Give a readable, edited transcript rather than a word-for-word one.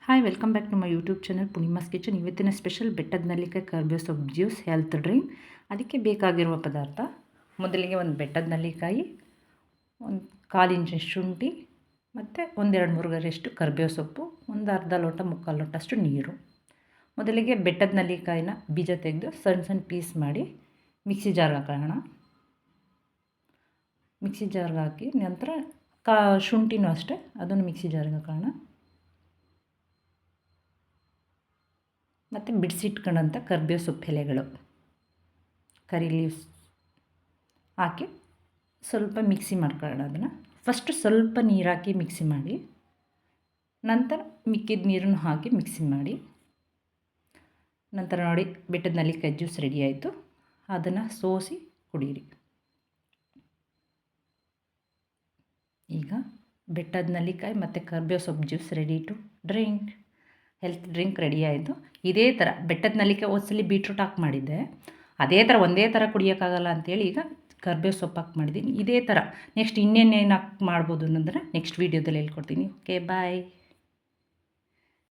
Hi, welcome back to my YouTube channel Poornima's kitchen. ಇವತ್ತಿನ special ಬೆಟ್ಟದ ನೆಲ್ಲಿಕಾಯಿ ಕರ್ಬೇವು ಸೊಪ್ಪು ಜ್ಯೂಸ್ ಹೆಲ್ತ್ ಡ್ರಿಂಕ್. ಅದಕ್ಕೆ ಬೇಕಾಗಿರುವ ಪದಾರ್ಥ: ಮೊದಲಿಗೆ ಒಂದು ಬೆಟ್ಟದ ನೆಲ್ಲಿಕಾಯಿ, ಒಂದು 1/4 ಇಂಚು ಶುಂಠಿ ಮತ್ತು 1-2 ಗರಿಯಷ್ಟು ಕರ್ಬೇವು ಸೊಪ್ಪು, ಒಂದು ಅರ್ಧ ಲೋಟ 3/4 ಲೋಟಷ್ಟು ನೀರು. ಮೊದಲಿಗೆ ಬೆಟ್ಟದ ನೆಲ್ಲಿಕಾಯಿನ ಬೀಜ ತೆಗೆದು ಸಣ್ಣ ಸಣ್ಣ ಪೀಸ್ ಮಾಡಿ ಮಿಕ್ಸಿ ಜಾರ್ಗೆ ಹಾಕೋಣ. ಮಿಕ್ಸಿ ಜಾರ್ಗೆ ಹಾಕಿ ನಂತರ ಶುಂಠಿನೂ ಅಷ್ಟೇ, ಅದನ್ನು ಮಿಕ್ಸಿ ಜಾರ್ಗೆ ಹಾಕೋಣ. ಮತ್ತು ಬಿಡಿಸಿಟ್ಕೊಂಡಂಥ ಕರ್ಬೇವು ಸೊಪ್ಪು ಎಲೆಗಳು, ಕರಿ ಲೀವ್ಸ್ ಹಾಕಿ ಸ್ವಲ್ಪ ಮಿಕ್ಸಿ ಮಾಡ್ಕೊಳ್ಳೋಣ. ಅದನ್ನು ಫಸ್ಟು ಸ್ವಲ್ಪ ನೀರು ಹಾಕಿ ಮಿಕ್ಸಿ ಮಾಡಿ, ನಂತರ ಮಿಕ್ಕಿದ ನೀರನ್ನು ಹಾಕಿ ಮಿಕ್ಸಿ ಮಾಡಿ. ನಂತರ ನೋಡಿ, ಬೆಟ್ಟದ ನೆಲ್ಲಿಕಾಯಿ ಜ್ಯೂಸ್ ರೆಡಿ ಆಯಿತು. ಅದನ್ನು ಸೋಸಿ ಕುಡೀರಿ. ಈಗ ಬೆಟ್ಟದ ನೆಲ್ಲಿಕಾಯಿ ಮತ್ತು ಕರ್ಬೇವು ಸೊಪ್ಪು juice ready to drink. Health drink ready ಆಯಿತು. ಇದೇ ಥರ ಬೆಟ್ಟದ ನೆಲ್ಲಿಕಾಯಿ ಒಂದ್ಸಲಿ ಬೀಟ್ರೂಟ್ ಹಾಕಿ ಮಾಡಿದ್ದೆ, ಅದೇ ಥರ ಒಂದೇ ಥರ ಕುಡಿಯೋಕ್ಕಾಗಲ್ಲ ಅಂಥೇಳಿ ಈಗ ಕರ್ಬೇವು ಸೊಪ್ಪು ಹಾಕಿ ಮಾಡಿದ್ದೀನಿ. ಇದೇ ಥರ ನೆಕ್ಸ್ಟ್ ಇನ್ನೇನೇನು ಹಾಕಿ ಮಾಡ್ಬೋದು ಅನ್ನೋದನ್ನು ನೆಕ್ಸ್ಟ್ ವೀಡಿಯೋದಲ್ಲಿ ಹೇಳ್ಕೊಡ್ತೀನಿ. ಓಕೆ, ಬಾಯ್.